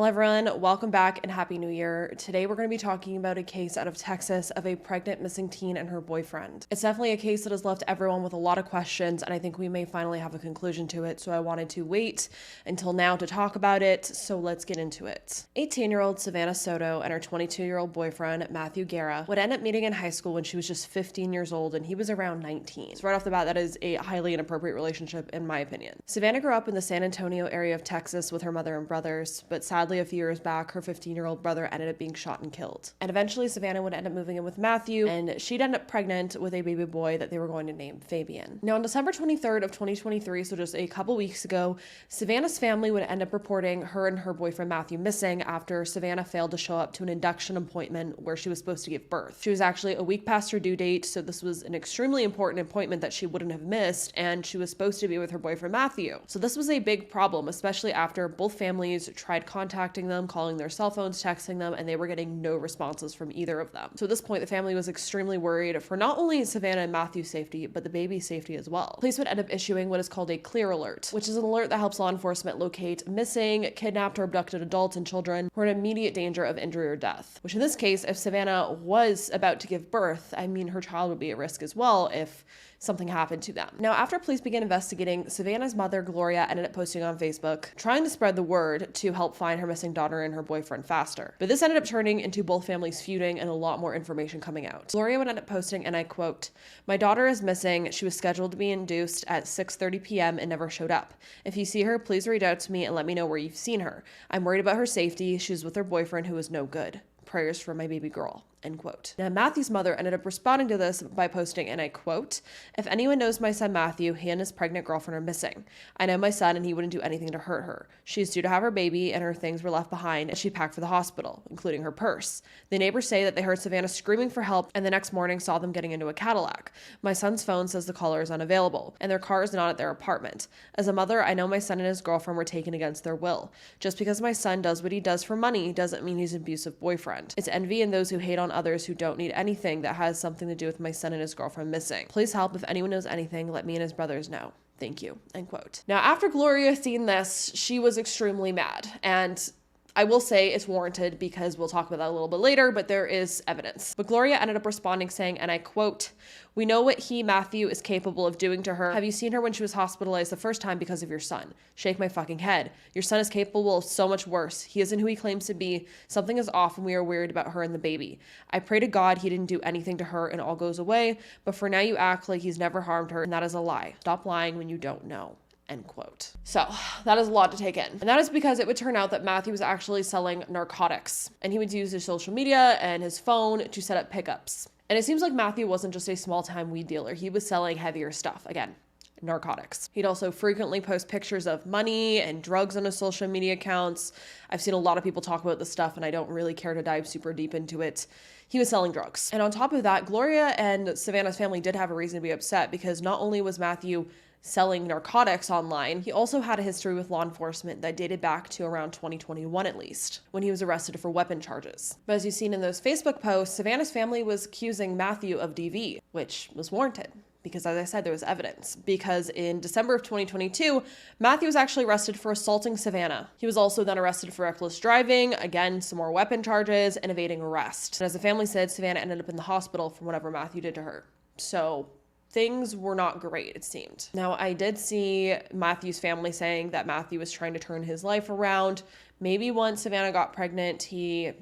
Hello everyone, welcome back and happy new year. Today we're going to be talking about a case out of Texas of a pregnant missing teen and her boyfriend. It's definitely a case that has left everyone with a lot of questions, and I think we may finally have a conclusion to it, so I wanted to wait until now to talk about it, so let's get into it. 18-year-old Savannah Soto and her 22-year-old boyfriend, Matthew Guerra, would end up meeting in high school when she was just 15 years old and he was around 19. So right off the bat, that is a highly inappropriate relationship in my opinion. Savannah grew up in the San Antonio area of Texas with her mother and brothers, but sadly a few years back, her 15-year-old brother ended up being shot and killed. And eventually Savannah would end up moving in with Matthew, and she'd end up pregnant with a baby boy that they were going to name Fabian. Now on December 23rd of 2023, so just a couple weeks ago, Savannah's family would end up reporting her and her boyfriend Matthew missing after Savannah failed to show up to an induction appointment where she was supposed to give birth. She was actually a week past her due date, so this was an extremely important appointment that she wouldn't have missed, and she was supposed to be with her boyfriend Matthew. So this was a big problem, especially after both families tried contacting them, calling their cell phones, texting them, and they were getting no responses from either of them. So at this point, the family was extremely worried for not only Savannah and Matthew's safety, but the baby's safety as well. Police would end up issuing what is called a clear alert, which is an alert that helps law enforcement locate missing, kidnapped, or abducted adults and children who are in immediate danger of injury or death. Which in this case, if Savannah was about to give birth, I mean, her child would be at risk as well if something happened to them. Now, after police began investigating, Savannah's mother, Gloria, ended up posting on Facebook, trying to spread the word to help find her missing daughter and her boyfriend faster. But this ended up turning into both families feuding and a lot more information coming out. Gloria would end up posting, and I quote, "My daughter is missing. She was scheduled to be induced at 6:30 p.m. and never showed up. If you see her, please reach out to me and let me know where you've seen her. I'm worried about her safety. She's with her boyfriend who is no good. Prayers for my baby girl." End quote. Now, Matthew's mother ended up responding to this by posting, and I quote, "If anyone knows my son Matthew, he and his pregnant girlfriend are missing. I know my son and he wouldn't do anything to hurt her. She's due to have her baby and her things were left behind and she packed for the hospital, including her purse. The neighbors say that they heard Savannah screaming for help and the next morning saw them getting into a Cadillac. My son's phone says the caller is unavailable and their car is not at their apartment. As a mother, I know my son and his girlfriend were taken against their will. Just because my son does what he does for money doesn't mean he's an abusive boyfriend. It's envy in those who hate on others who don't need anything that has something to do with my son and his girlfriend missing. Please help. If anyone knows anything, let me and his brothers know. Thank you." End quote. Now, after Gloria seen this, she was extremely mad, and I will say it's warranted because we'll talk about that a little bit later, but there is evidence. But Gloria ended up responding saying, and I quote, "We know what he, Matthew, is capable of doing to her. Have you seen her when she was hospitalized the first time because of your son? Shake my fucking head. Your son is capable of so much worse. He isn't who he claims to be. Something is off and we are worried about her and the baby. I pray to God he didn't do anything to her and all goes away, but for now you act like he's never harmed her, and that is a lie. Stop lying when you don't know." End quote. So that is a lot to take in. And that is because it would turn out that Matthew was actually selling narcotics, and he would use his social media and his phone to set up pickups. And it seems like Matthew wasn't just a small-time weed dealer. He was selling heavier stuff. Again, narcotics. He'd also frequently post pictures of money and drugs on his social media accounts. I've seen a lot of people talk about this stuff, and I don't really care to dive super deep into it. He was selling drugs. And on top of that, Gloria and Savannah's family did have a reason to be upset because not only was Matthew selling narcotics online, he also had a history with law enforcement that dated back to around 2021 at least, when he was arrested for weapon charges. But as you've seen in those Facebook posts, Savannah's family was accusing Matthew of DV, which was warranted. Because as I said, there was evidence. Because in December of 2022, Matthew was actually arrested for assaulting Savannah. He was also then arrested for reckless driving, again, some more weapon charges, and evading arrest. And as the family said, Savannah ended up in the hospital from whatever Matthew did to her. So things were not great, it seemed. Now, I did see Matthew's family saying that Matthew was trying to turn his life around. Maybe once Savannah got pregnant, he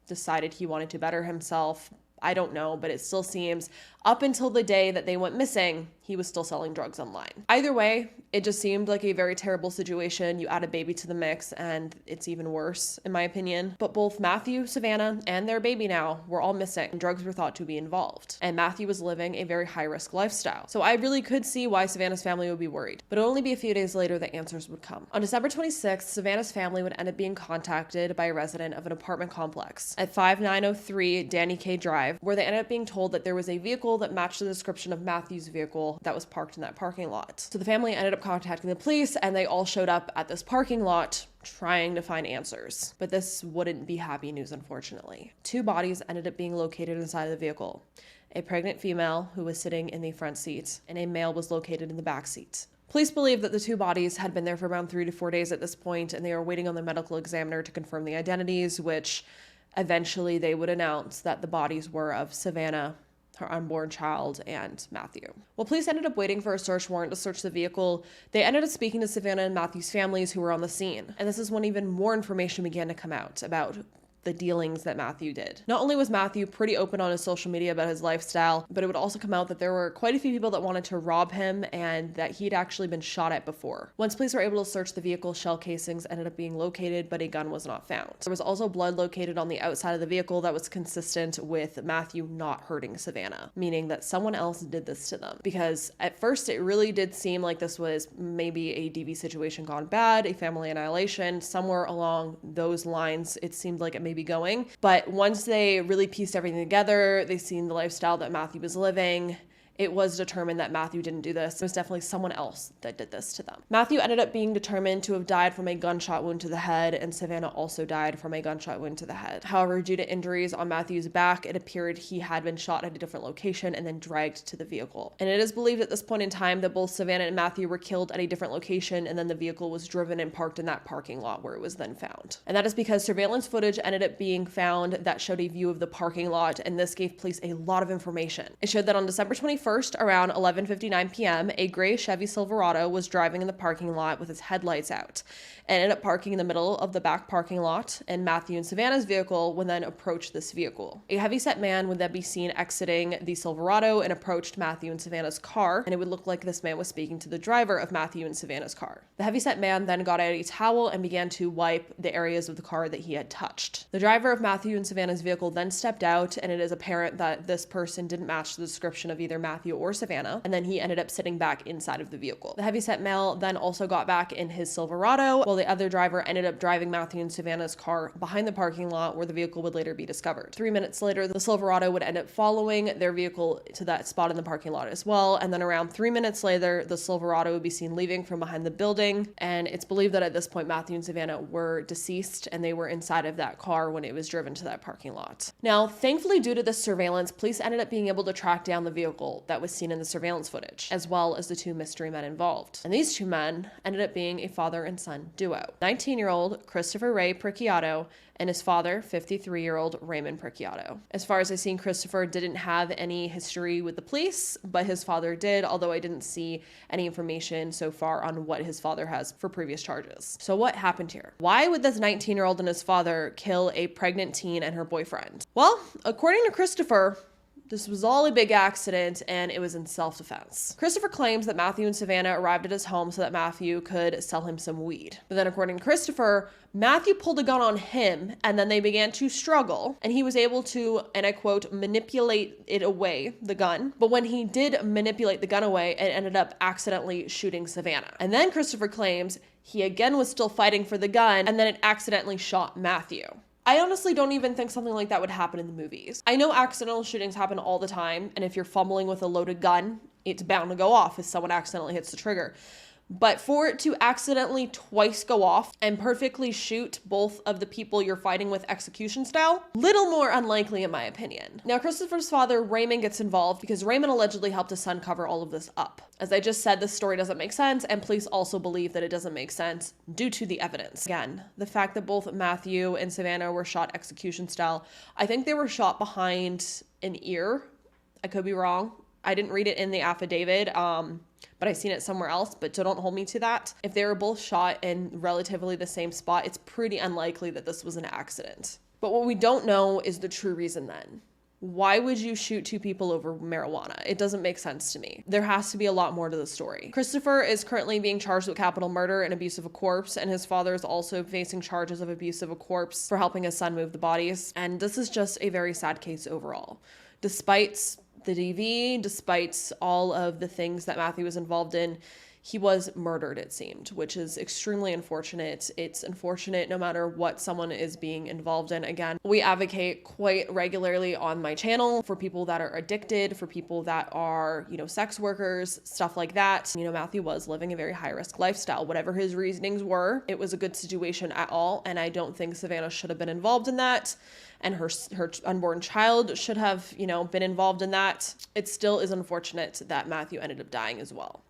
decided he wanted to better himself. I don't know, but it still seems up until the day that they went missing, he was still selling drugs online. Either way, it just seemed like a very terrible situation. You add a baby to the mix and it's even worse, in my opinion. But both Matthew, Savannah, and their baby now were all missing, and drugs were thought to be involved. And Matthew was living a very high-risk lifestyle. So I really could see why Savannah's family would be worried. But it would only be a few days later that answers would come. On December 26th, Savannah's family would end up being contacted by a resident of an apartment complex at 5903 Danny K Drive, where they ended up being told that there was a vehicle that matched the description of Matthew's vehicle that was parked in that parking lot. So the family ended up contacting the police, and they all showed up at this parking lot trying to find answers. But this wouldn't be happy news, unfortunately. 2 bodies ended up being located inside of the vehicle. A pregnant female who was sitting in the front seat, and a male was located in the back seat. Police believe that the two bodies had been there for around 3 to 4 days at this point, and they were waiting on the medical examiner to confirm the identities, which eventually they would announce that the bodies were of Savannah, her unborn child, and Matthew. Well, police ended up waiting for a search warrant to search the vehicle. They ended up speaking to Savannah and Matthew's families who were on the scene. And this is when even more information began to come out about the dealings that Matthew did. Not only was Matthew pretty open on his social media about his lifestyle, but it would also come out that there were quite a few people that wanted to rob him and that he'd actually been shot at before. Once police were able to search the vehicle, shell casings ended up being located, but a gun was not found. There was also blood located on the outside of the vehicle that was consistent with Matthew not hurting Savannah, meaning that someone else did this to them. Because at first it really did seem like this was maybe a DV situation gone bad, a family annihilation, somewhere along those lines. It seemed like it may be going. But once they really pieced everything together, they seen the lifestyle that Matthew was living, it was determined that Matthew didn't do this. It was definitely someone else that did this to them. Matthew ended up being determined to have died from a gunshot wound to the head, and Savannah also died from a gunshot wound to the head. However, due to injuries on Matthew's back, it appeared he had been shot at a different location and then dragged to the vehicle. And it is believed at this point in time that both Savannah and Matthew were killed at a different location, and then the vehicle was driven and parked in that parking lot where it was then found. And that is because surveillance footage ended up being found that showed a view of the parking lot, and this gave police a lot of information. It showed that on December 21st, around 11:59 p.m., a gray Chevy Silverado was driving in the parking lot with its headlights out and ended up parking in the middle of the back parking lot, and Matthew and Savannah's vehicle would then approach this vehicle. A heavyset man would then be seen exiting the Silverado and approached Matthew and Savannah's car, and it would look like this man was speaking to the driver of Matthew and Savannah's car. The heavyset man then got out a towel and began to wipe the areas of the car that he had touched. The driver of Matthew and Savannah's vehicle then stepped out, and it is apparent that this person didn't match the description of either Matthew or Savannah, and then he ended up sitting back inside of the vehicle. The heavyset male then also got back in his Silverado, while the other driver ended up driving Matthew and Savannah's car behind the parking lot where the vehicle would later be discovered. 3 minutes later, the Silverado would end up following their vehicle to that spot in the parking lot as well, and then around 3 minutes later, the Silverado would be seen leaving from behind the building, and it's believed that at this point, Matthew and Savannah were deceased, and they were inside of that car when it was driven to that parking lot. Now, thankfully, due to this surveillance, police ended up being able to track down the vehicle that was seen in the surveillance footage, as well as the two mystery men involved. And these two men ended up being a father and son duo. 19-year-old Christopher Ray Pricciato and his father, 53-year-old Raymond Pricciato. As far as I've seen, Christopher didn't have any history with the police, but his father did, although I didn't see any information so far on what his father has for previous charges. So what happened here? Why would this 19-year-old and his father kill a pregnant teen and her boyfriend? Well, according to Christopher, this was all a big accident, and it was in self-defense. Christopher claims that Matthew and Savannah arrived at his home so that Matthew could sell him some weed. But then according to Christopher, Matthew pulled a gun on him, and then they began to struggle, and he was able to, and I quote, manipulate it away, the gun. But when he did manipulate the gun away, it ended up accidentally shooting Savannah. And then Christopher claims he again was still fighting for the gun, and then it accidentally shot Matthew. I honestly don't even think something like that would happen in the movies. I know accidental shootings happen all the time, and if you're fumbling with a loaded gun, it's bound to go off if someone accidentally hits the trigger. But for it to accidentally twice go off and perfectly shoot both of the people you're fighting with execution style, little more unlikely in my opinion. Now, Christopher's father, Raymond, gets involved because Raymond allegedly helped his son cover all of this up. As I just said, this story doesn't make sense, and police also believe that it doesn't make sense due to the evidence. Again, the fact that both Matthew and Savannah were shot execution style, I think they were shot behind an ear. I could be wrong. I didn't read it in the affidavit, but I've seen it somewhere else, but don't hold me to that. If they were both shot in relatively the same spot, it's pretty unlikely that this was an accident. But what we don't know is the true reason then. Why would you shoot two people over marijuana? It doesn't make sense to me. There has to be a lot more to the story. Christopher is currently being charged with capital murder and abuse of a corpse, and his father is also facing charges of abuse of a corpse for helping his son move the bodies. And this is just a very sad case overall. Despite the DV, despite all of the things that Matthew was involved in, he was murdered, it seemed, which is extremely unfortunate. It's unfortunate no matter what someone is being involved in. Again, we advocate quite regularly on my channel for people that are addicted, for people that are, sex workers, stuff like that. Matthew was living a very high-risk lifestyle. Whatever his reasonings were, it was a good situation at all, and I don't think Savannah should have been involved in that. And her unborn child should have, been involved in that. It still is unfortunate that Matthew ended up dying as well.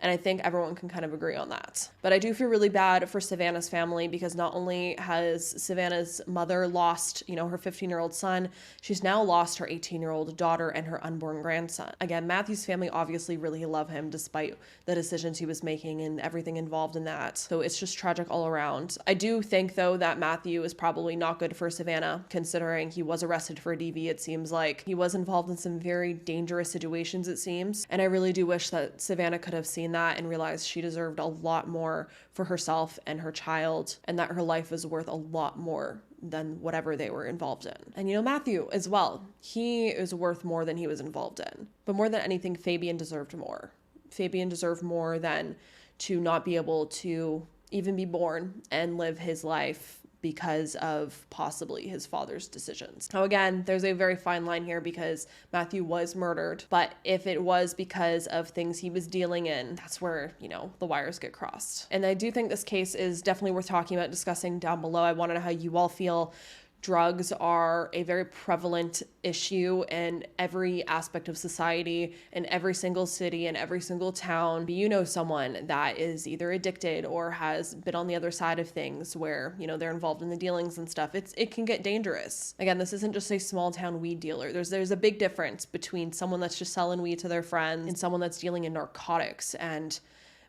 And I think everyone can kind of agree on that. But I do feel really bad for Savannah's family because not only has Savannah's mother lost, her 15-year-old son, she's now lost her 18-year-old daughter and her unborn grandson. Again, Matthew's family obviously really love him despite the decisions he was making and everything involved in that. So it's just tragic all around. I do think, though, that Matthew is probably not good for Savannah, considering he was arrested for a DV, it seems like. He was involved in some very dangerous situations, it seems. And I really do wish that Savannah could have seen that and realized she deserved a lot more for herself and her child, and that her life was worth a lot more than whatever they were involved in. And Matthew as well, he is worth more than he was involved in. But more than anything, Fabian deserved more. Fabian deserved more than to not be able to even be born and live his life because of possibly his father's decisions. Now, again, there's a very fine line here because Matthew was murdered, but if it was because of things he was dealing in, that's where, the wires get crossed. And I do think this case is definitely worth talking about, discussing down below. I want to know how you all feel. Drugs are a very prevalent issue in every aspect of society, in every single city, in every single town. You know someone that is either addicted or has been on the other side of things where, they're involved in the dealings and stuff. It can get dangerous. Again, this isn't just a small town weed dealer. There's a big difference between someone that's just selling weed to their friends and someone that's dealing in narcotics and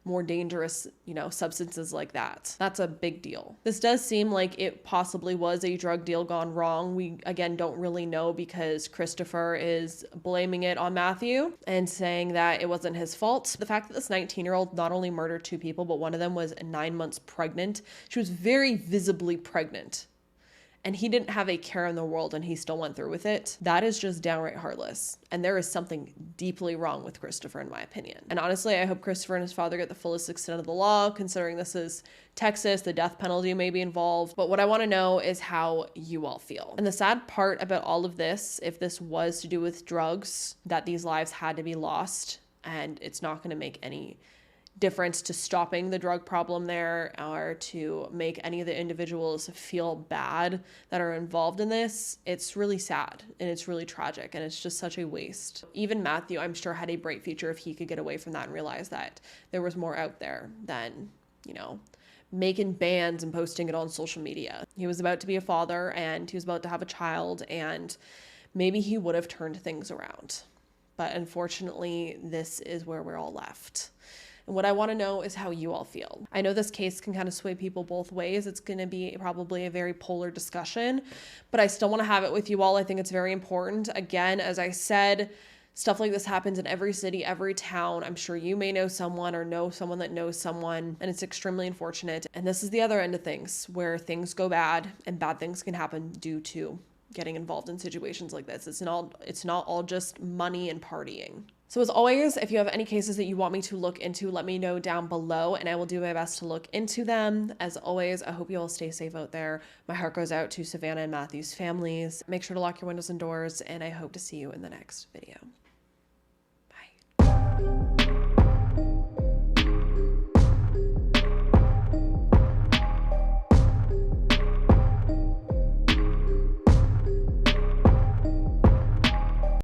more dangerous, substances like that. That's a big deal. This does seem like it possibly was a drug deal gone wrong. We, again, don't really know because Christopher is blaming it on Matthew and saying that it wasn't his fault. The fact that this 19-year-old not only murdered 2 people, but one of them was 9 months pregnant. She was very visibly pregnant. And he didn't have a care in the world and he still went through with it. That is just downright heartless. And there is something deeply wrong with Christopher, in my opinion. And honestly, I hope Christopher and his father get the fullest extent of the law, considering this is Texas, the death penalty may be involved. But what I want to know is how you all feel. And the sad part about all of this, if this was to do with drugs, that these lives had to be lost, and it's not going to make any difference to stopping the drug problem there or to make any of the individuals feel bad that are involved in this. It's really sad and it's really tragic and it's just such a waste. Even Matthew, I'm sure, had a bright future if he could get away from that and realize that there was more out there than, making bands and posting it on social media. He was about to be a father and he was about to have a child, and maybe he would have turned things around. But unfortunately, this is where we're all left. And what I want to know is how you all feel. I know this case can kind of sway people both ways. It's going to be probably a very polar discussion, but I still want to have it with you all. I think it's very important. Again, as I said, stuff like this happens in every city, every town. I'm sure you may know someone or know someone that knows someone, and it's extremely unfortunate. And this is the other end of things where things go bad and bad things can happen due to getting involved in situations like this. It's not all just money and partying. So as always, if you have any cases that you want me to look into, let me know down below and I will do my best to look into them. As always, I hope you all stay safe out there. My heart goes out to Savannah and Matthew's families. Make sure to lock your windows and doors, and I hope to see you in the next video.